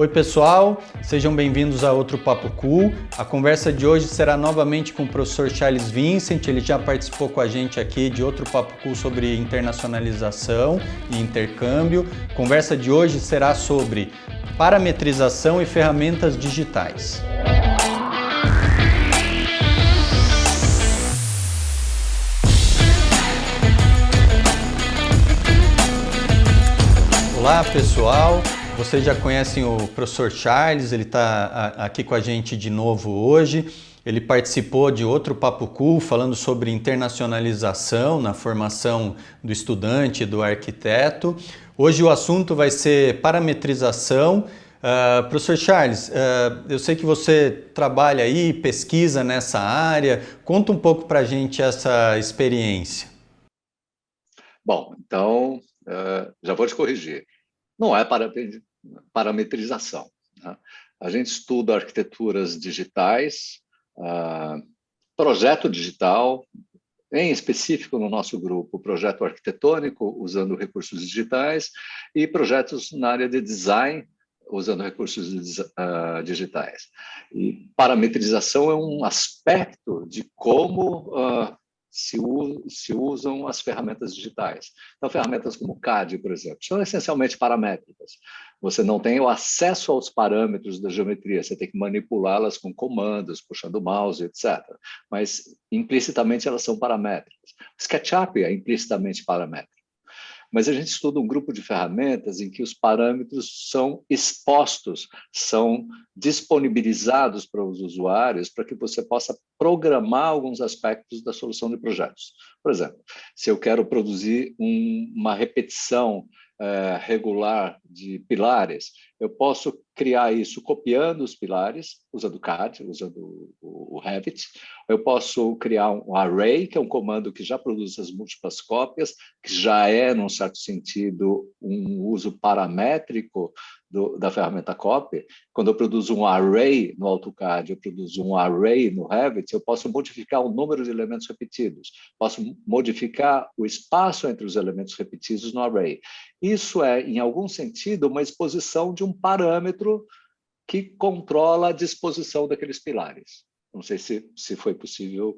Oi pessoal, sejam bem-vindos a outro Papo Cool. A conversa de hoje será novamente com o professor Charles Vincent, ele já participou com a gente aqui de outro Papo Cool sobre internacionalização e intercâmbio. A conversa de hoje será sobre parametrização e ferramentas digitais. Olá pessoal, vocês já conhecem o professor Charles, ele está aqui com a gente de novo hoje. Ele participou de outro Papo Cool falando sobre internacionalização na formação do estudante e do arquiteto. Hoje o assunto vai ser parametrização. Professor Charles, eu sei que você trabalha aí, pesquisa nessa área. Conta um pouco para a gente essa experiência. Bom, então, já vou te corrigir. Não é parametrização, né? A gente estuda arquiteturas digitais, projeto digital, em específico no nosso grupo, projeto arquitetônico usando recursos digitais e projetos na área de design usando recursos digitais. E parametrização é um aspecto de como se usam as ferramentas digitais. Então, ferramentas como o CAD, por exemplo, são essencialmente paramétricas. Você não tem o acesso aos parâmetros da geometria, você tem que manipulá-las com comandos, puxando o mouse, etc. Mas, implicitamente, elas são paramétricas. O SketchUp é implicitamente paramétrico. Mas a gente estuda um grupo de ferramentas em que os parâmetros são expostos, são disponibilizados para os usuários para que você possa programar alguns aspectos da solução de projetos. Por exemplo, se eu quero produzir uma repetição regular de pilares, eu posso criar isso copiando os pilares, usando o CAD, usando o Revit. Eu posso criar um array, que é um comando que já produz as múltiplas cópias, que já é, num certo sentido, um uso paramétrico da ferramenta copy. Quando eu produzo um array no AutoCAD, eu produzo um array no Revit, eu posso modificar o número de elementos repetidos, posso modificar o espaço entre os elementos repetidos no array. Isso é, em algum sentido, uma exposição de um parâmetro que controla a disposição daqueles pilares. Não sei se foi possível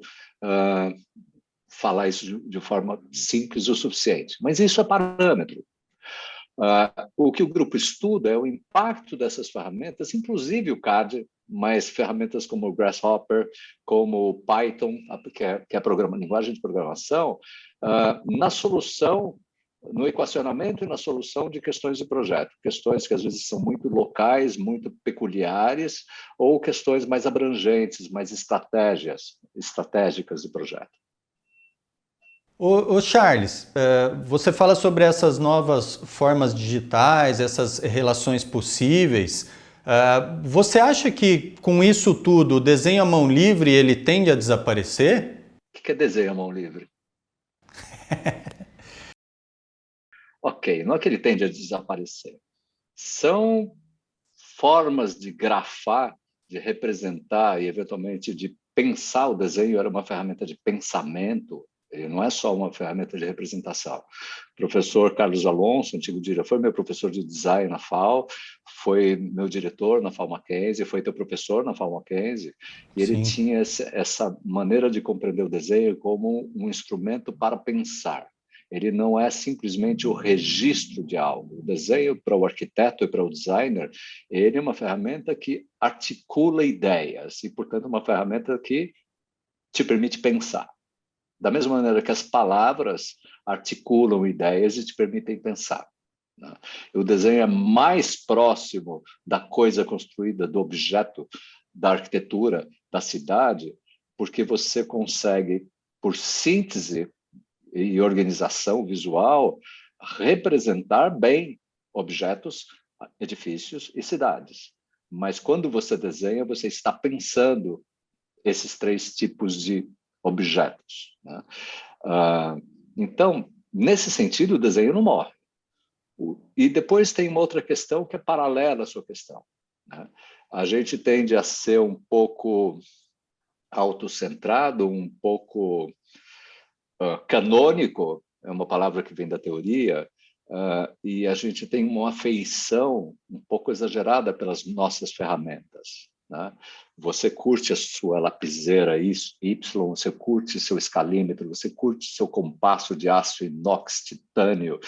falar isso de forma simples o suficiente, mas isso é parâmetro. O que o grupo estuda é o impacto dessas ferramentas, inclusive o CAD, mas ferramentas como o Grasshopper, como o Python, que é linguagem de programação, na solução, no equacionamento e na solução de questões de projeto, questões que às vezes são muito locais, muito peculiares, ou questões mais abrangentes, mais estratégicas de projeto. Ô Charles, você fala sobre essas novas formas digitais, essas relações possíveis. Você acha que com isso tudo o desenho à mão livre ele tende a desaparecer? O que é desenho à mão livre? Ok, não é que ele tende a desaparecer. São formas de grafar, de representar e, eventualmente, de pensar. O desenho era uma ferramenta de pensamento, ele não é só uma ferramenta de representação. O professor Carlos Alonso, antigo diretor, foi meu professor de design na FAO, foi meu diretor na FAO Mackenzie, foi teu professor na FAO Mackenzie, e ele tinha essa maneira de compreender o desenho como um instrumento para pensar. Ele não é simplesmente o registro de algo. O desenho, para o arquiteto e para o designer, ele é uma ferramenta que articula ideias e, portanto, uma ferramenta que te permite pensar. Da mesma maneira que as palavras articulam ideias e te permitem pensar, né? O desenho é mais próximo da coisa construída, do objeto, da arquitetura, da cidade, porque você consegue, por síntese e organização visual, representar bem objetos, edifícios e cidades. Mas quando você desenha, você está pensando esses três tipos de objetos, né? Então, nesse sentido, o desenho não morre. E depois tem uma outra questão que é paralela à sua questão, né? A gente tende a ser um pouco autocentrado, um pouco canônico, é uma palavra que vem da teoria, e a gente tem uma afeição um pouco exagerada pelas nossas ferramentas, né? Você curte a sua lapiseira Y, você curte seu escalímetro, você curte seu compasso de aço inox, titânio,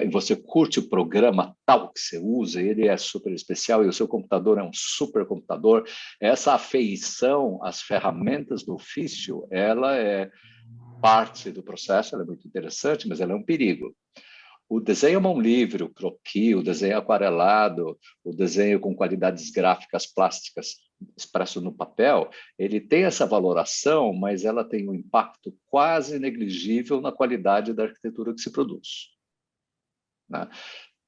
e você curte o programa tal que você usa, ele é super especial e o seu computador é um supercomputador. Essa afeição às ferramentas do ofício, ela é parte do processo, ela é muito interessante, mas ela é um perigo. O desenho à mão livre, o croquis, o desenho aquarelado, o desenho com qualidades gráficas plásticas expresso no papel, ele tem essa valoração, mas ela tem um impacto quase negligível na qualidade da arquitetura que se produz, né?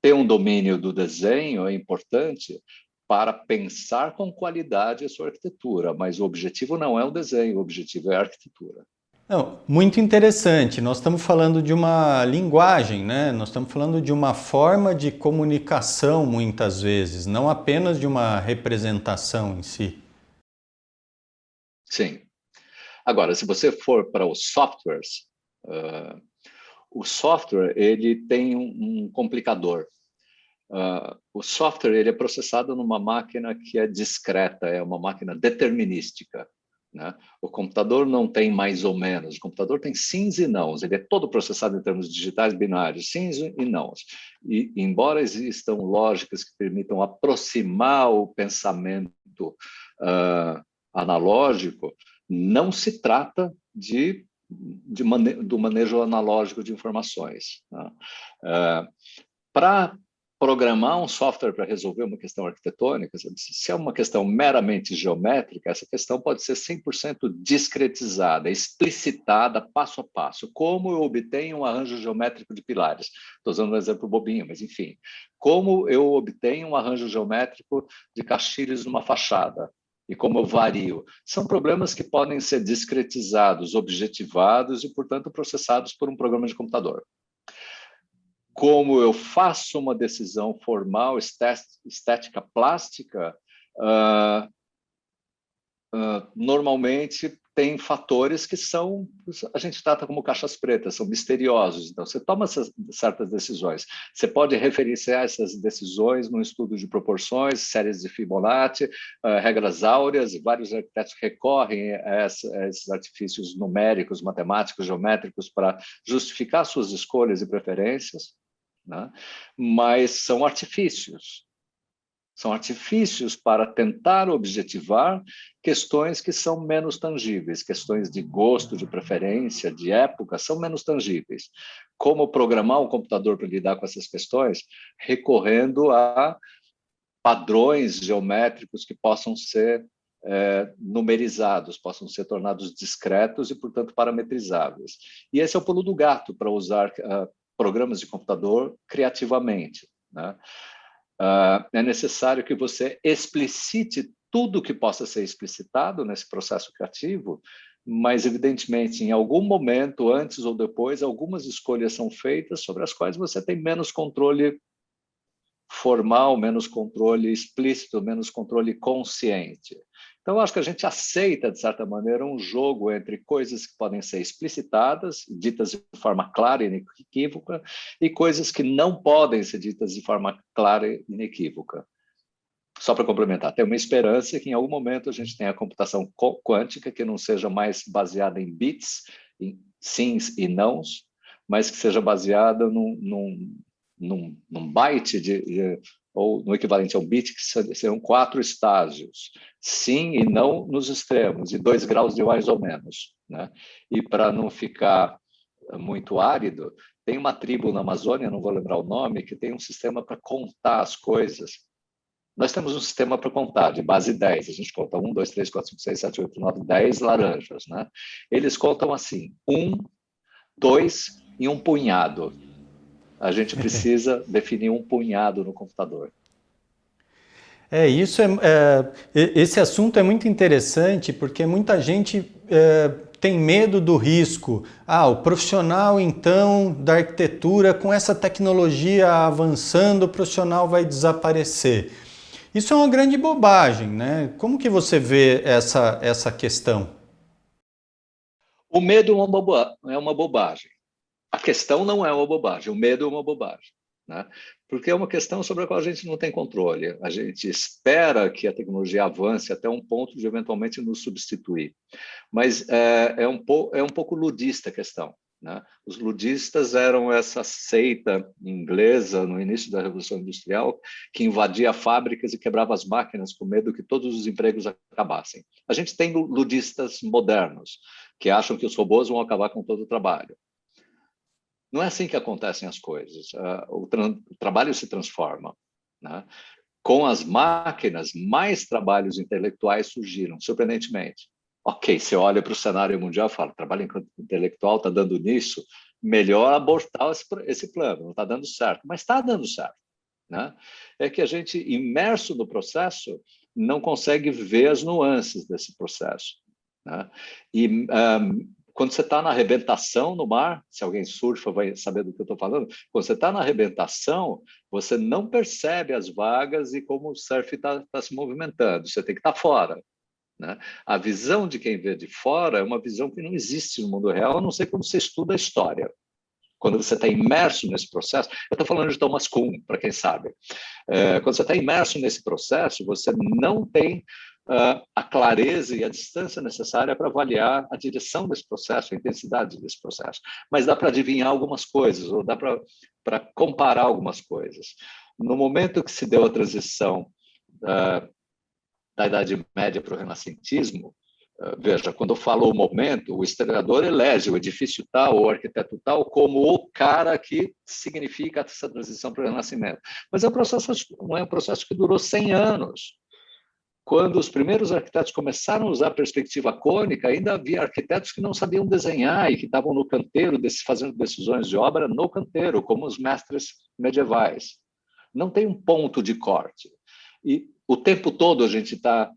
Ter um domínio do desenho é importante para pensar com qualidade a sua arquitetura, mas o objetivo não é o desenho, o objetivo é a arquitetura. Não, muito interessante. Nós estamos falando de uma linguagem, né? Nós estamos falando de uma forma de comunicação, muitas vezes, não apenas de uma representação em si. Sim. Agora, se você for para os softwares, o software ele tem um complicador. O software ele é processado numa máquina que é discreta, é uma máquina determinística, né? O computador não tem mais ou menos, o computador tem sims e nãos, ele é todo processado em termos digitais binários, sims e nãos. E, embora existam lógicas que permitam aproximar o pensamento analógico, não se trata do manejo analógico de informações, né? Para programar um software para resolver uma questão arquitetônica, se é uma questão meramente geométrica, essa questão pode ser 100% discretizada, explicitada passo a passo. Como eu obtenho um arranjo geométrico de pilares? Estou usando um exemplo bobinho, mas enfim. Como eu obtenho um arranjo geométrico de caixilhos numa fachada? E como eu vario? São problemas que podem ser discretizados, objetivados e, portanto, processados por um programa de computador. Como eu faço uma decisão formal, estética plástica, normalmente tem fatores que a gente trata como caixas pretas, são misteriosos. Então, você toma certas decisões. Você pode referenciar essas decisões num estudo de proporções, séries de Fibonacci, regras áureas, e vários arquitetos recorrem a esses artifícios numéricos, matemáticos, geométricos para justificar suas escolhas e preferências, né? Mas são artifícios. São artifícios para tentar objetivar questões que são menos tangíveis, questões de gosto, de preferência, de época, são menos tangíveis. Como programar um computador para lidar com essas questões? Recorrendo a padrões geométricos que possam ser numerizados, possam ser tornados discretos e, portanto, parametrizáveis. E esse é o pulo do gato para usar programas de computador criativamente, né? É necessário que você explicite tudo que possa ser explicitado nesse processo criativo, mas, evidentemente, em algum momento, antes ou depois, algumas escolhas são feitas sobre as quais você tem menos controle formal, menos controle explícito, menos controle consciente. Então, eu acho que a gente aceita, de certa maneira, um jogo entre coisas que podem ser explicitadas, ditas de forma clara e inequívoca, e coisas que não podem ser ditas de forma clara e inequívoca. Só para complementar, tem uma esperança que em algum momento a gente tenha a computação quântica que não seja mais baseada em bits, em sims e nãos, mas que seja baseada num byte ou no equivalente a um bit, que serão 4 estágios, sim e não nos extremos, e 2 graus de mais ou menos, né? E para não ficar muito árido, tem uma tribo na Amazônia, não vou lembrar o nome, que tem um sistema para contar as coisas. Nós temos um sistema para contar, de base 10. A gente conta 1, 2, 3, 4, 5, 6, 7, 8, 9, 10 laranjas, né? Eles contam assim, 1, 2 e um punhado. A gente precisa definir um punhado no computador. Esse assunto é muito interessante porque muita gente tem medo do risco. O profissional, então, da arquitetura, com essa tecnologia avançando, o profissional vai desaparecer. Isso é uma grande bobagem, né? Como que você vê essa questão? O medo é uma bobagem. A questão não é uma bobagem, o medo é uma bobagem. né? Porque é uma questão sobre a qual a gente não tem controle. A gente espera que a tecnologia avance até um ponto de eventualmente nos substituir. Mas é um pouco ludista a questão, né? Os ludistas eram essa seita inglesa no início da Revolução Industrial que invadia fábricas e quebrava as máquinas com medo que todos os empregos acabassem. A gente tem ludistas modernos que acham que os robôs vão acabar com todo o trabalho. Não é assim que acontecem as coisas. O trabalho se transforma, né? Com as máquinas, mais trabalhos intelectuais surgiram, surpreendentemente. Ok, você olha para o cenário mundial e fala, trabalho intelectual está dando nisso, melhor abortar esse plano, não está dando certo, mas está dando certo, né? É que a gente, imerso no processo, não consegue ver as nuances desse processo, né? E quando você está na arrebentação no mar, se alguém surfa vai saber do que eu estou falando, quando você está na arrebentação, você não percebe as vagas e como o surf está se movimentando, você tem que estar fora, né? A visão de quem vê de fora é uma visão que não existe no mundo real, a não ser quando você estuda a história. Quando você está imerso nesse processo, eu estou falando de Thomas Kuhn, para quem sabe. Quando você está imerso nesse processo, você não tem a clareza e a distância necessária para avaliar a direção desse processo, a intensidade desse processo. Mas dá para adivinhar algumas coisas, ou dá para comparar algumas coisas. No momento que se deu a transição da Idade Média para o Renascentismo, veja, quando eu falo o momento, o historiador elege o edifício tal, o arquiteto tal, como o cara que significa essa transição para o Renascimento. Mas não é um processo que durou 100 anos. Quando os primeiros arquitetos começaram a usar a perspectiva cônica, ainda havia arquitetos que não sabiam desenhar e que estavam no canteiro, fazendo decisões de obra no canteiro, como os mestres medievais. Não tem um ponto de corte. E o tempo todo a gente está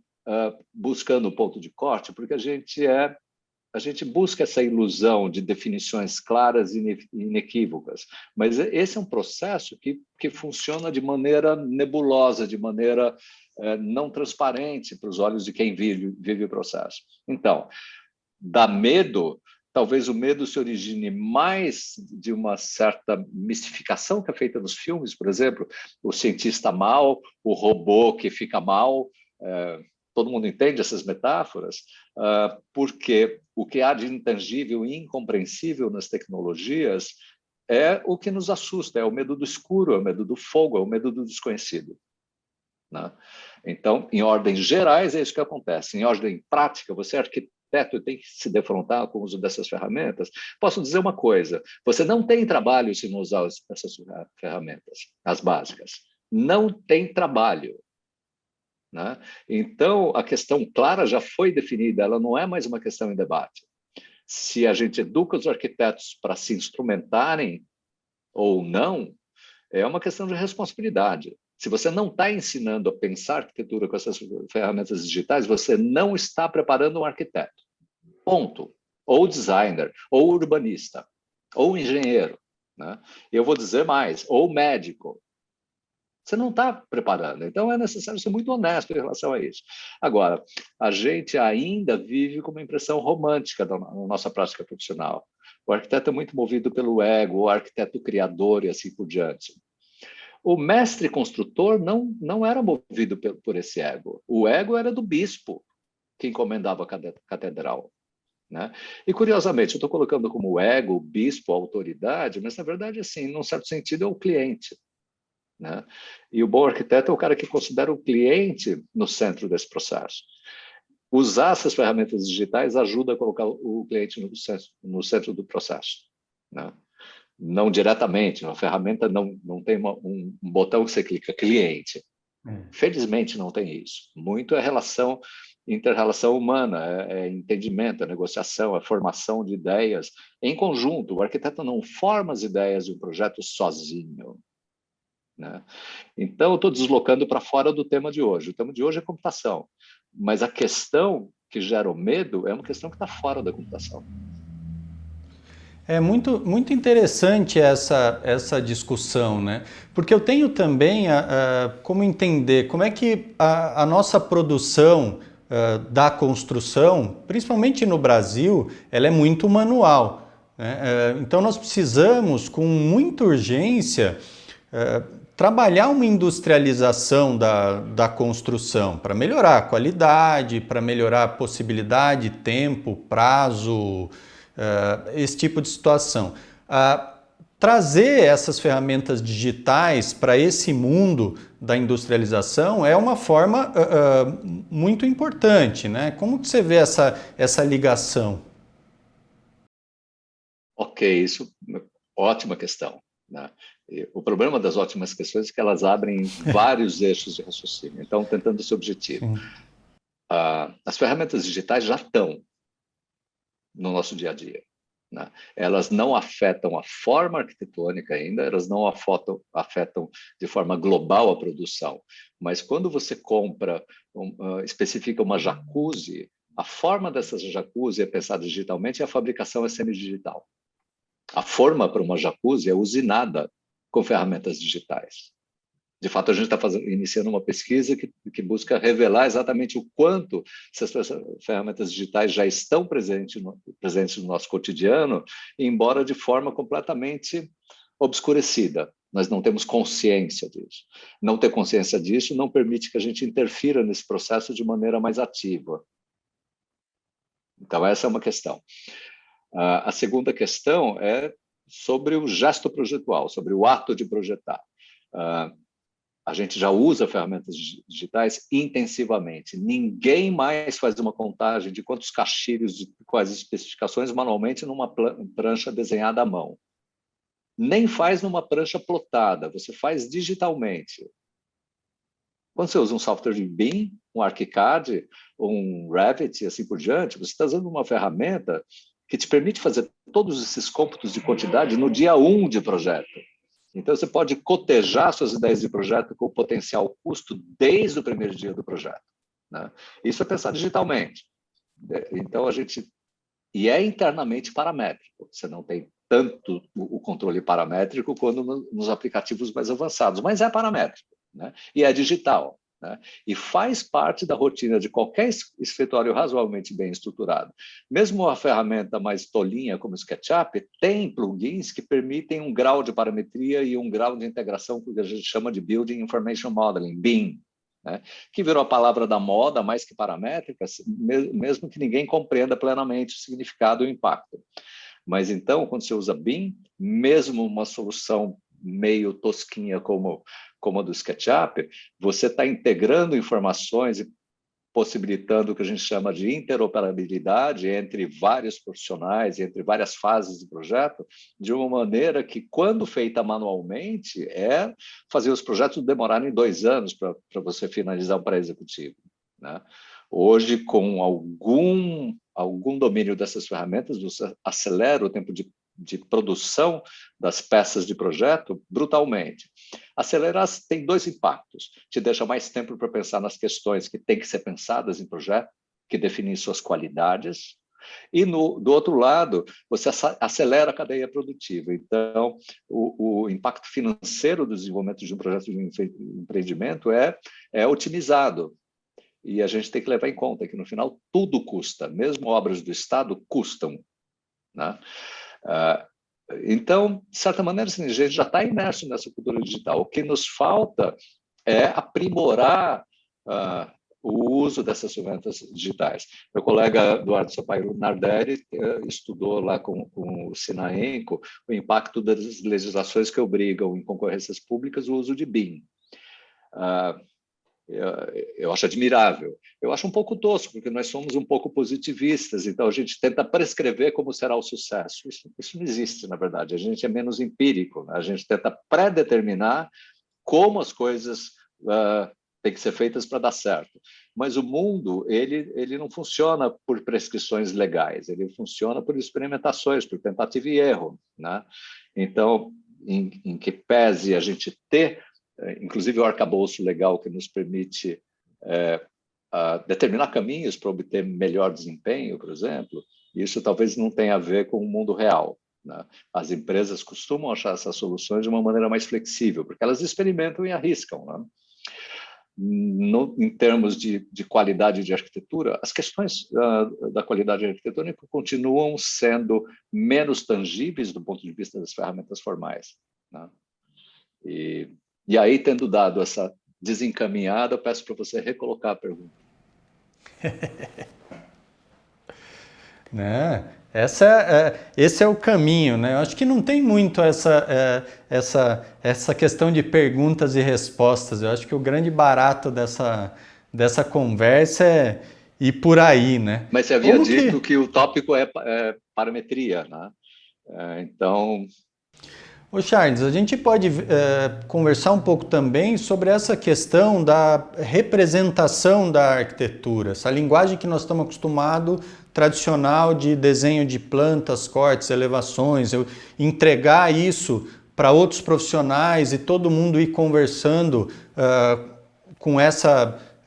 buscando o ponto de corte, porque a gente busca essa ilusão de definições claras e inequívocas. Mas esse é um processo que funciona de maneira nebulosa, de maneira não transparente para os olhos de quem vive o processo. Então, dá medo. Talvez o medo se origine mais de uma certa mistificação que é feita nos filmes, por exemplo, o cientista mal, o robô que fica mal. Todo mundo entende essas metáforas, porque o que há de intangível e incompreensível nas tecnologias é o que nos assusta, é o medo do escuro, é o medo do fogo, é o medo do desconhecido, né? Então, em ordens gerais, é isso que acontece. Em ordem prática, você é arquiteto e tem que se defrontar com o uso dessas ferramentas. Posso dizer uma coisa, você não tem trabalho se não usar essas ferramentas, as básicas. Não tem trabalho, né? Então, a questão clara já foi definida, ela não é mais uma questão em debate. Se a gente educa os arquitetos para se instrumentarem ou não, é uma questão de responsabilidade. Se você não está ensinando a pensar arquitetura com essas ferramentas digitais, você não está preparando um arquiteto. Ponto. Ou designer, ou urbanista, ou engenheiro, né? Eu vou dizer mais, ou médico. Você não está preparando. Então, é necessário ser muito honesto em relação a isso. Agora, a gente ainda vive com uma impressão romântica na nossa prática profissional. O arquiteto é muito movido pelo ego, o arquiteto criador e assim por diante. O mestre construtor não era movido por esse ego. O ego era do bispo, que encomendava a catedral, né? E, curiosamente, eu estou colocando como ego, o bispo, a autoridade, mas, na verdade, assim, num certo sentido, é o cliente, né? E o bom arquiteto é o cara que considera o cliente no centro desse processo. Usar essas ferramentas digitais ajuda a colocar o cliente no centro do processo, né? Não diretamente, a ferramenta não tem um botão que você clica, cliente. Felizmente não tem isso. Muito é inter-relação humana, é entendimento, é negociação, é formação de ideias em conjunto. O arquiteto não forma as ideias de um projeto sozinho, né? Então, eu estou deslocando para fora do tema de hoje. O tema de hoje é computação, mas a questão que gera o medo é uma questão que está fora da computação. É muito interessante essa discussão, né? Porque eu tenho também como entender como é que a nossa produção da construção, principalmente no Brasil, ela é muito manual, né? Então nós precisamos, com muita urgência, trabalhar uma industrialização da construção para melhorar a qualidade, para melhorar a possibilidade, tempo, prazo, esse tipo de situação. Trazer essas ferramentas digitais para esse mundo da industrialização é uma forma muito importante, né? Como que você vê essa ligação? Ok, isso, ótima questão, né? O problema das ótimas questões é que elas abrem vários eixos de raciocínio. Então, tentando esse objetivo. Sim. As ferramentas digitais já estão no nosso dia a dia, né? Elas não afetam a forma arquitetônica ainda, elas não afetam de forma global a produção, mas quando você compra, especifica uma jacuzzi, a forma dessa jacuzzi é pensada digitalmente e a fabricação é semi-digital. A forma para uma jacuzzi é usinada com ferramentas digitais. De fato, a gente está iniciando uma pesquisa que busca revelar exatamente o quanto essas ferramentas digitais já estão presentes no nosso cotidiano, embora de forma completamente obscurecida. Nós não temos consciência disso. Não ter consciência disso não permite que a gente interfira nesse processo de maneira mais ativa. Então, essa é uma questão. A segunda questão é sobre o gesto projetual, sobre o ato de projetar. A gente já usa ferramentas digitais intensivamente. Ninguém mais faz uma contagem de quantos caixilhos, quais especificações manualmente numa prancha desenhada à mão. Nem faz numa prancha plotada, você faz digitalmente. Quando você usa um software de BIM, um ArchiCAD, um Revit e assim por diante, você está usando uma ferramenta que te permite fazer todos esses cômputos de quantidade no dia 1 de projeto. Então, você pode cotejar suas ideias de projeto com o potencial custo desde o primeiro dia do projeto, né? Isso é pensar digitalmente. Então, e é internamente paramétrico. Você não tem tanto o controle paramétrico quanto nos aplicativos mais avançados, mas é paramétrico, né? E é digital, né? E faz parte da rotina de qualquer escritório razoavelmente bem estruturado. Mesmo a ferramenta mais tolinha como o SketchUp tem plugins que permitem um grau de parametria e um grau de integração que a gente chama de Building Information Modeling, BIM, né? Que virou a palavra da moda, mais que paramétrica, mesmo que ninguém compreenda plenamente o significado e o impacto. Mas então, quando você usa BIM, mesmo uma solução meio tosquinha como a do SketchUp, você está integrando informações e possibilitando o que a gente chama de interoperabilidade entre vários profissionais, entre várias fases do projeto, de uma maneira que, quando feita manualmente, é fazer os projetos demorarem 2 anos para você finalizar um pré-executivo, né? Hoje, com algum domínio dessas ferramentas, você acelera o tempo de produção das peças de projeto brutalmente. Acelerar tem 2 impactos. Te deixa mais tempo para pensar nas questões que têm que ser pensadas em projeto, que definem suas qualidades. E, do outro lado, você acelera a cadeia produtiva. Então, o impacto financeiro do desenvolvimento de um projeto de empreendimento é otimizado. E a gente tem que levar em conta que, no final, tudo custa. Mesmo obras do Estado custam, né? Então, de certa maneira, assim, a gente já está imerso nessa cultura digital. O que nos falta é aprimorar o uso dessas ferramentas digitais. Meu colega Eduardo Sampaio Nardelli estudou lá com o Sinaenco o impacto das legislações que obrigam em concorrências públicas o uso de BIM. Eu acho admirável. Eu acho um pouco tosco, porque nós somos um pouco positivistas, então a gente tenta prescrever como será o sucesso. Isso não existe, na verdade. A gente é menos empírico, né? A gente tenta pré-determinar como as coisas têm que ser feitas para dar certo. Mas o mundo, ele não funciona por prescrições legais, ele funciona por experimentações, por tentativa e erro, né? Então, em que pese a gente ter inclusive o arcabouço legal que nos permite determinar caminhos para obter melhor desempenho, por exemplo, isso talvez não tenha a ver com o mundo real, né? As empresas costumam achar essas soluções de uma maneira mais flexível, porque elas experimentam e arriscam, né? Em termos de qualidade de arquitetura, as questões da qualidade arquitetônica continuam sendo menos tangíveis do ponto de vista das ferramentas formais, né? E aí, tendo dado essa desencaminhada, eu peço para você recolocar a pergunta. Né? Esse é o caminho, né? Eu acho que não tem muito essa questão de perguntas e respostas. Eu acho que o grande barato dessa conversa é ir por aí, né? Mas você havia dito que o tópico é parametria, né? Então... Ô Charles, a gente pode conversar um pouco também sobre essa questão da representação da arquitetura, essa linguagem que nós estamos acostumados, tradicional de desenho de plantas, cortes, elevações, eu entregar isso para outros profissionais e todo mundo ir conversando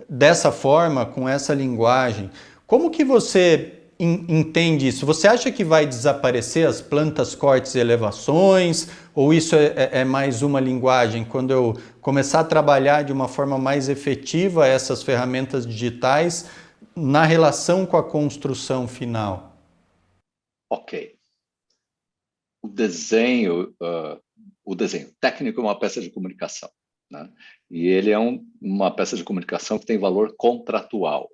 dessa forma, com essa linguagem. Como que você entende isso? Você acha que vai desaparecer as plantas, cortes e elevações? Ou isso é mais uma linguagem? Quando eu começar a trabalhar de uma forma mais efetiva essas ferramentas digitais na relação com a construção final? Ok. O desenho técnico é uma peça de comunicação, né? E ele é uma peça de comunicação que tem valor contratual.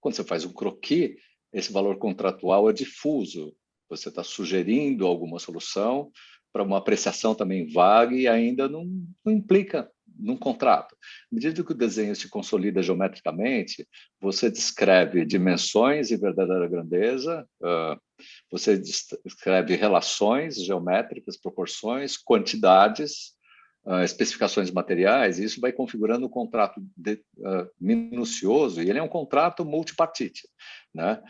Quando você faz um croquis, esse valor contratual é difuso. Você está sugerindo alguma solução para uma apreciação também vaga e ainda não implica num contrato. À medida que o desenho se consolida geometricamente, você descreve dimensões e verdadeira grandeza, você descreve relações geométricas, proporções, quantidades, especificações de materiais, e isso vai configurando um contrato minucioso, e ele é um contrato multipartite, né?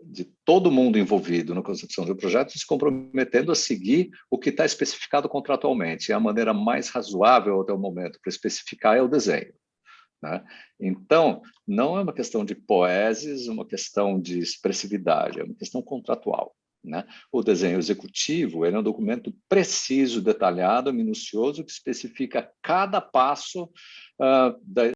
De todo mundo envolvido na concepção do projeto se comprometendo a seguir o que está especificado contratualmente. E a maneira mais razoável até o momento para especificar é o desenho, né? Então, não é uma questão de poeses, uma questão de expressividade, é uma questão contratual, né? O desenho executivo ele é um documento preciso, detalhado, minucioso, que especifica cada passo da